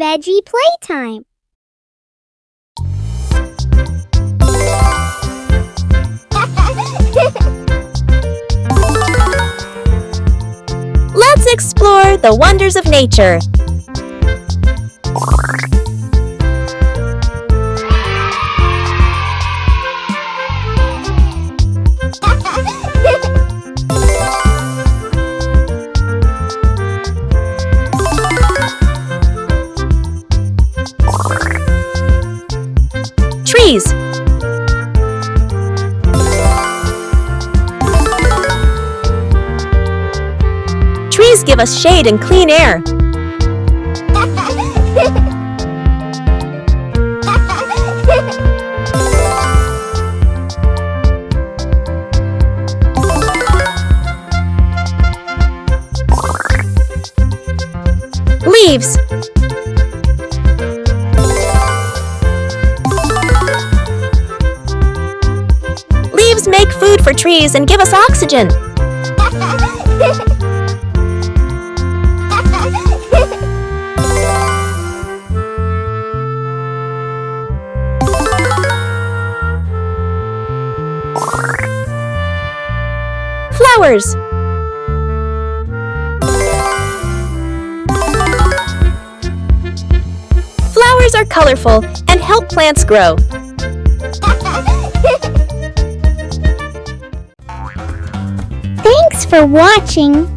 veggie playtime. Let's explore the wonders of nature. Trees. Trees give us shade and clean air. Leaves. Leaves make food for trees and give us oxygen. Flowers. Flowers are colorful and help plants grow. Thanks for watching.